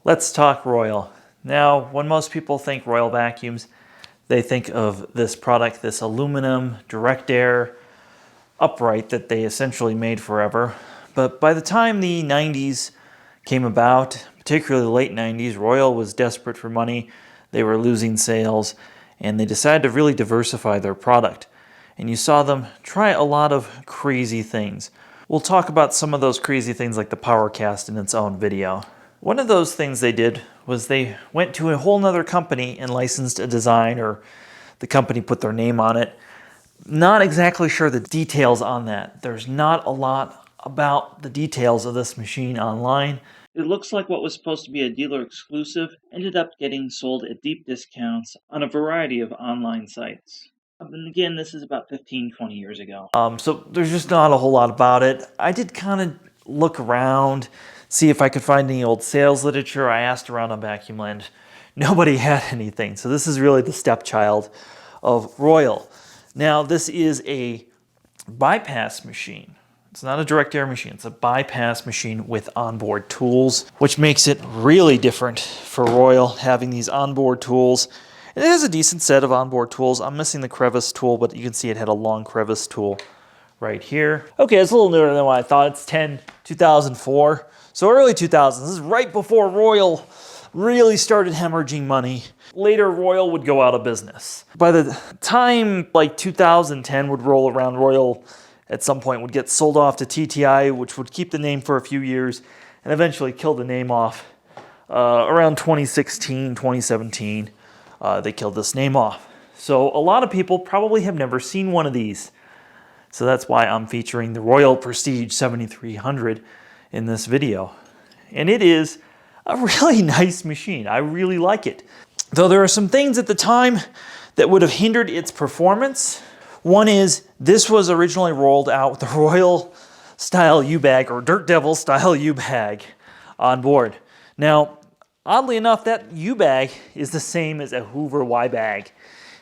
Let's talk Royal. Now, when most people think Royal vacuums, they think of this product, this aluminum direct air upright that they essentially made forever. But by the time the 90s came about, particularly the late 90s, Royal was desperate for money. They were losing sales, and they decided to really diversify their product. And you saw them try a lot of crazy things. We'll talk about some of those crazy things like the PowerCast in its own video. One of those things they did was they went to a whole nother company and licensed a design, or the company put their name on it. Not exactly sure the details on that. There's not a lot about the details of this machine online. It looks like what was supposed to be a dealer exclusive ended up getting sold at deep discounts on a variety of online sites. And again, this is about 15, 20 years ago. So there's just not a whole lot about it. I did kind of look around, see if I could find any old sales literature. I asked around on Vacuum Land. Nobody had anything. So this is really the stepchild of Royal. Now, this is a bypass machine. It's not a direct air machine. It's a bypass machine with onboard tools, which makes it really different for Royal, having these onboard tools. It has a decent set of onboard tools. I'm missing the crevice tool, but you can see it had a long crevice tool right here. Okay, it's a little newer than what I thought. It's 2004. So early 2000s. This is right before Royal really started hemorrhaging money. Later, Royal would go out of business. By the time like 2010 would roll around, Royal at some point would get sold off to TTI, which would keep the name for a few years and eventually kill the name off. Around 2016, 2017, they killed this name off. So a lot of people probably have never seen one of these. So that's why I'm featuring the Royal Prestige 7300 in this video. And it is a really nice machine. I really like it. Though there are some things at the time that would have hindered its performance. One is this was originally rolled out with the Royal style U-bag or Dirt Devil style U-bag on board. Now, oddly enough, that U-bag is the same as a Hoover Y-bag.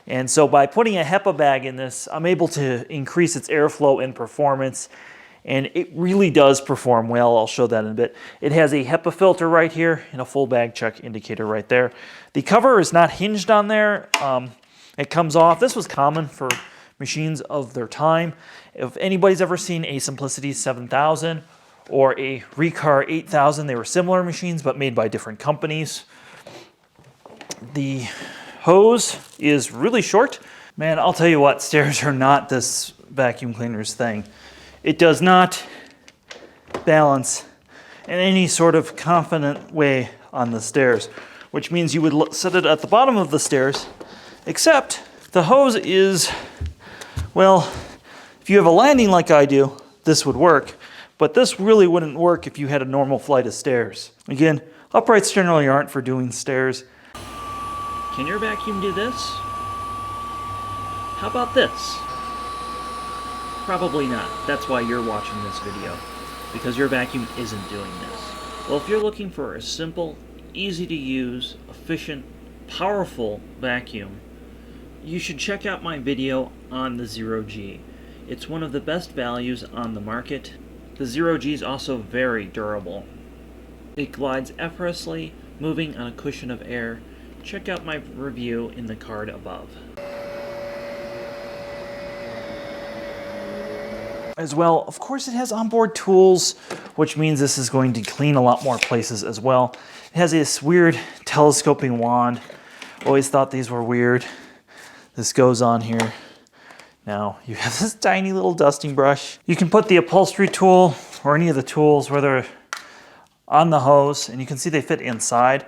And so by putting a HEPA bag in this, I'm able to increase its airflow and performance. And it really does perform well. I'll show that in a bit. It has a HEPA filter right here and a full bag check indicator right there. The cover is not hinged on there. It comes off. This was common for machines of their time. If anybody's ever seen a Simplicity 7000 or a Recar 8000, they were similar machines but made by different companies. The hose is really short. Man, I'll tell you what, stairs are not this vacuum cleaner's thing. It does not balance in any sort of confident way on the stairs, which means you would set it at the bottom of the stairs, except the hose is, well, if you have a landing like I do, this would work, but this really wouldn't work if you had a normal flight of stairs. Again, uprights generally aren't for doing stairs. Can your vacuum do this? How about this? Probably not. That's why you're watching this video, because your vacuum isn't doing this. Well, if you're looking for a simple, easy to use, efficient, powerful vacuum, you should check out my video on the Zero G. It's one of the best values on the market. The Zero G is also very durable. It glides effortlessly, moving on a cushion of air. Check out my review in the card above. As well, of course, it has onboard tools, which means this is going to clean a lot more places as well. It has this weird telescoping wand. Always thought these were weird. This goes on here. Now you have this tiny little dusting brush. You can put the upholstery tool or any of the tools where they're on the hose, and you can see they fit inside.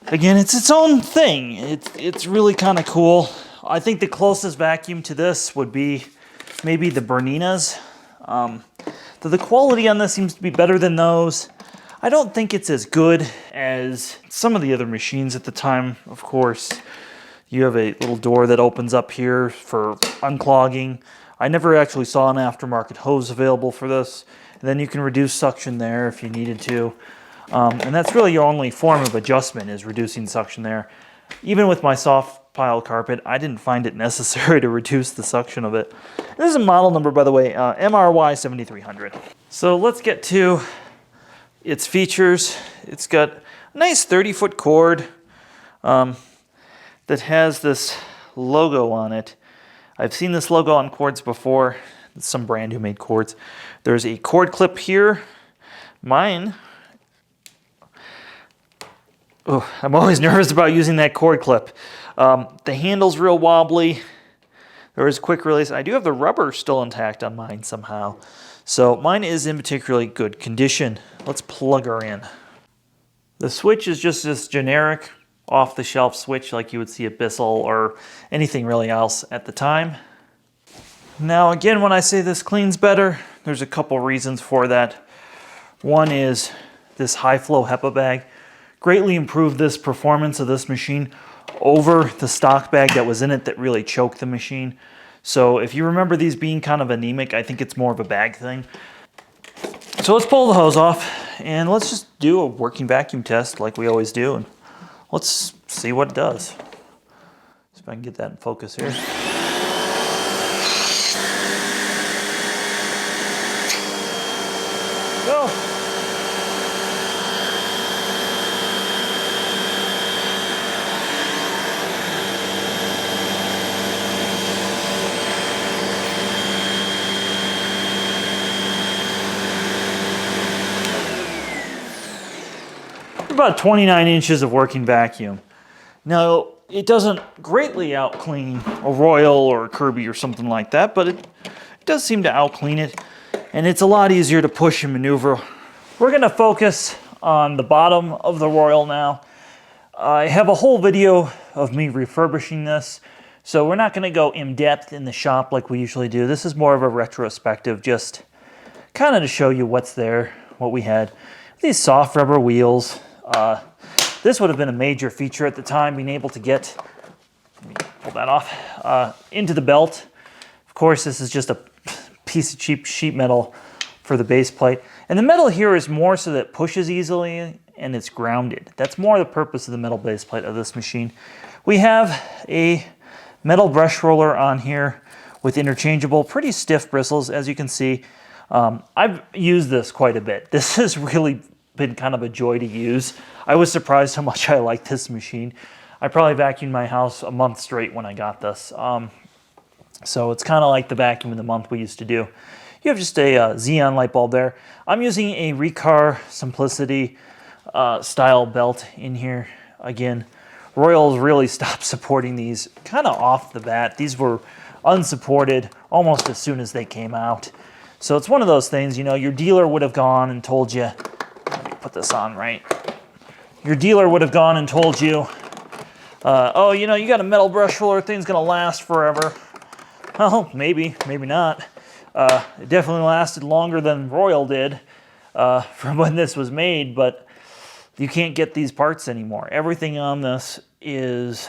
Again, it's its own thing. It's really kind of cool. I think the closest vacuum to this would be maybe the Bernina's. The quality on this seems to be better than those. I don't think it's as good as some of the other machines at the time. Of course, you have a little door that opens up here for unclogging. I never actually saw an aftermarket hose available for this. And then you can reduce suction there if you needed to. And that's really your only form of adjustment, is reducing suction there. Even with my soft pile carpet, I didn't find it necessary to reduce the suction of it. This is a model number, by the way, MRY 7300. So let's get to its features. It's got nice 30-foot cord that has this logo on it. I've seen this logo on cords before. It's some brand who made cords. There's a cord clip here. Mine, oh, I'm always nervous about using that cord clip. The handle's real wobbly. There is quick release. I do have the rubber still intact on mine somehow. So mine is in particularly good condition. Let's plug her in. The switch is just this generic off-the-shelf switch like you would see at Bissell or anything really else at the time. Now again, when I say this cleans better, there's a couple reasons for that. One is this high-flow HEPA bag greatly improved this performance of this machine over the stock bag that was in it that really choked the machine. So if you remember these being kind of anemic, I think it's more of a bag thing. So let's pull the hose off and let's just do a working vacuum test like we always do. And let's see what it does. See if I can get that in focus here. Go. About 29 inches of working vacuum. Now, it doesn't greatly out-clean a Royal or a Kirby or something like that, but it does seem to out-clean it, and it's a lot easier to push and maneuver. We're going to focus on the bottom of the Royal now. I have a whole video of me refurbishing this, so we're not going to go in-depth in the shop like we usually do. This is more of a retrospective, just kind of to show you what's there, what we had. These soft rubber wheels. This would have been a major feature at the time, being able to get, let me pull that off, into the belt. Of course, this is just a piece of cheap sheet metal for the base plate. And the metal here is more so that it pushes easily and it's grounded. That's more the purpose of the metal base plate of this machine. We have a metal brush roller on here with interchangeable, pretty stiff bristles, as you can see. I've used this quite a bit. This has really been kind of a joy to use. I was surprised how much I like this machine. I probably vacuumed my house a month straight when I got this. So it's kind of like the vacuum of the month we used to do. You have just a Xeon light bulb there. I'm using a Recar Simplicity style belt in here. Again, Royals really stopped supporting these kind of off the bat. These were unsupported almost as soon as they came out. So it's one of those things, you know, your dealer would have gone and told you, let me put this on right. Your dealer would have gone and told you, oh, you know, you got a metal brush roller, thing's gonna last forever. Well, maybe, maybe not. It definitely lasted longer than Royal did from when this was made, but you can't get these parts anymore. Everything on this is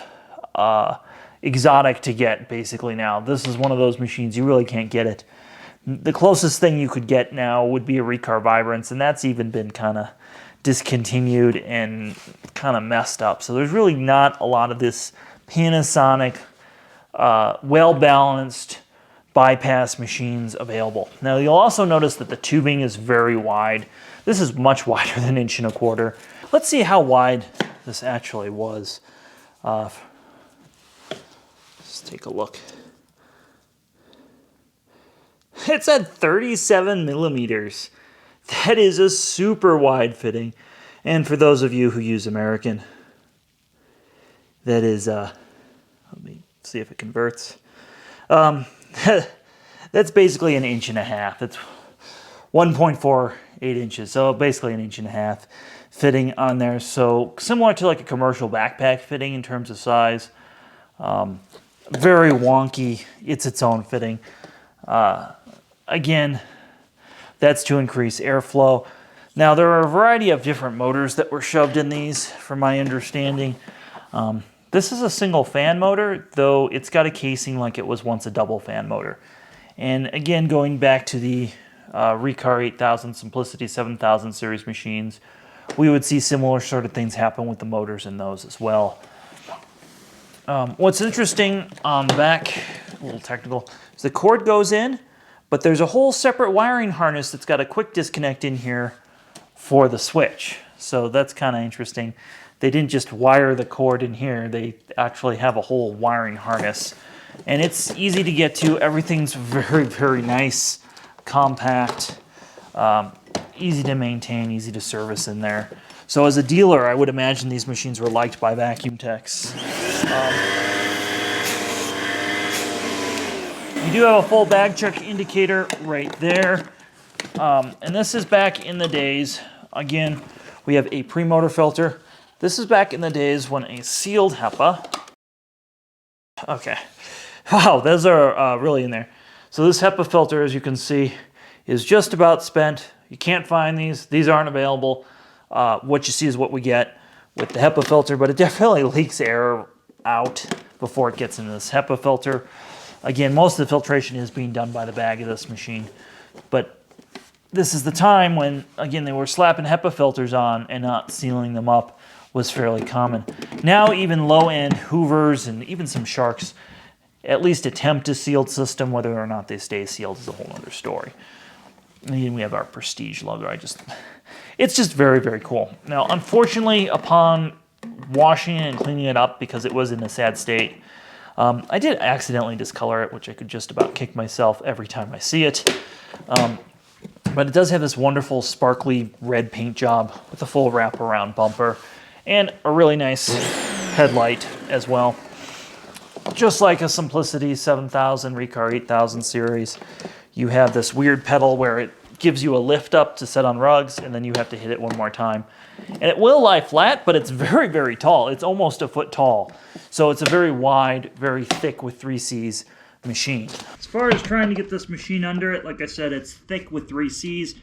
exotic to get, basically, now. This is one of those machines, you really can't get it. The closest thing you could get now would be a Recar Vibrance, and that's even been kind of discontinued and kind of messed up. So there's really not a lot of this Panasonic, well-balanced bypass machines available. Now you'll also notice that the tubing is very wide. This is much wider than 1 1/4 inches. Let's see how wide this actually was. Let's take a look. It's at 37 millimeters. That is a super wide fitting. And for those of you who use American, that is, let me see if it converts. That's basically 1.5 inches. It's 1.48 inches. So basically 1.5 inches fitting on there. So similar to like a commercial backpack fitting in terms of size. Very wonky. It's its own fitting. Again, that's to increase airflow. Now, there are a variety of different motors that were shoved in these, from my understanding. This is a single fan motor, though it's got a casing like it was once a double fan motor. And again, going back to the Recar 8000 Simplicity 7000 series machines, we would see similar sort of things happen with the motors in those as well. What's interesting on the back, a little technical, is the cord goes in, but there's a whole separate wiring harness that's got a quick disconnect in here for the switch. so that's kind of interesting. They didn't just wire the cord in here, they actually have a whole wiring harness. And it's easy to get to. Everything's very, very nice, compact, easy to maintain, easy to service in there. So as a dealer, I would imagine these machines were liked by vacuum techs. You do have a full bag check indicator right there. And this is back in the days, again, we have a pre-motor filter. This is back in the days when a sealed HEPA, okay, wow, those are really in there. So this HEPA filter, as you can see, is just about spent. You can't find these aren't available. What you see is what we get with the HEPA filter, but it definitely leaks air out before it gets into this HEPA filter. Again, most of the filtration is being done by the bag of this machine, but this is the time when, again, they were slapping HEPA filters on and not sealing them up was fairly common. Now even low-end Hoovers and even some Sharks at least attempt a sealed system. Whether or not they stay sealed is a whole other story. And again, we have our Prestige logo. It's just very, very cool. Now, unfortunately, upon washing it and cleaning it up, because it was in a sad state, I did accidentally discolor it, which I could just about kick myself every time I see it. But it does have this wonderful sparkly red paint job with a full wraparound bumper and a really nice headlight as well. Just like a Simplicity 7000 Recar 8000 series, you have this weird pedal where it gives you a lift up to set on rugs, and then you have to hit it one more time. And it will lie flat, but it's very, very tall. It's almost a foot tall. So it's a very wide, very thick with 3 Cs machine. As far as trying to get this machine under it, like I said, it's thick with 3 Cs.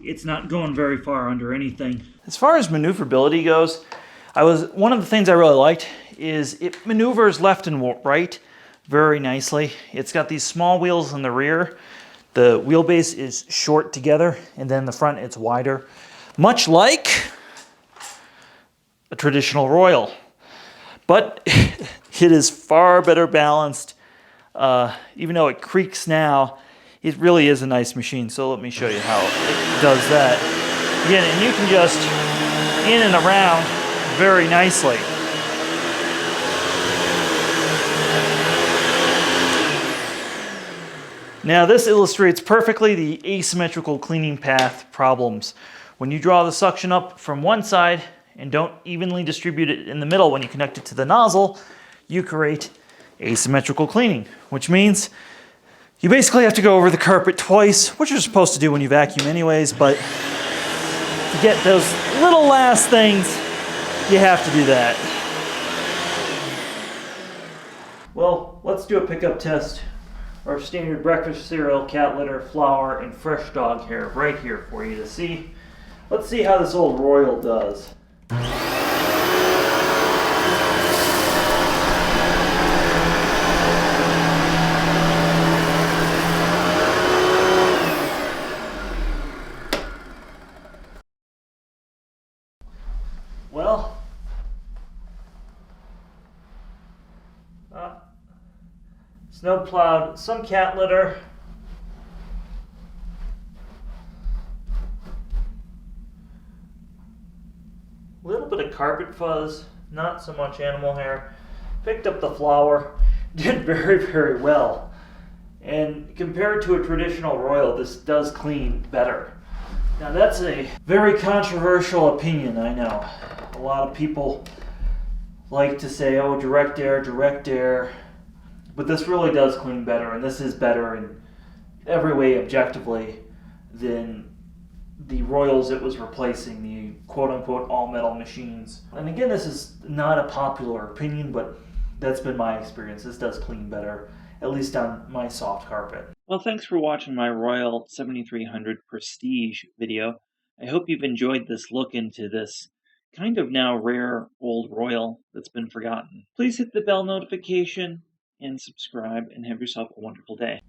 It's not going very far under anything. As far as maneuverability goes, one of the things I really liked is it maneuvers left and right very nicely. It's got these small wheels in the rear. The wheelbase is short together, and then the front it's wider, much like a traditional Royal. But it is far better balanced. Even though it creaks now, it really is a nice machine. So let me show you how it does that. Again, and you can just in and around very nicely. Now this illustrates perfectly the asymmetrical cleaning path problems. When you draw the suction up from one side and don't evenly distribute it in the middle when you connect it to the nozzle, you create asymmetrical cleaning, which means you basically have to go over the carpet twice, which you're supposed to do when you vacuum anyways, but to get those little last things, you have to do that. Well, let's do a pickup test. Our standard breakfast cereal, cat litter, flour, and fresh dog hair right here for you to see. Let's see how this old Royal does. Well, snow plowed, some cat litter. A little bit of carpet fuzz, not so much animal hair. Picked up the flour, did very, very well. And compared to a traditional Royal, this does clean better. Now that's a very controversial opinion, I know. A lot of people like to say, oh, direct air. But this really does clean better, and this is better in every way objectively than the Royals it was replacing, the quote-unquote all-metal machines. And again, this is not a popular opinion, but that's been my experience. This does clean better, at least on my soft carpet. Well, thanks for watching my Royal 7300 Prestige video. I hope you've enjoyed this look into this kind of now rare old Royal that's been forgotten. Please hit the bell notification and subscribe, and have yourself a wonderful day.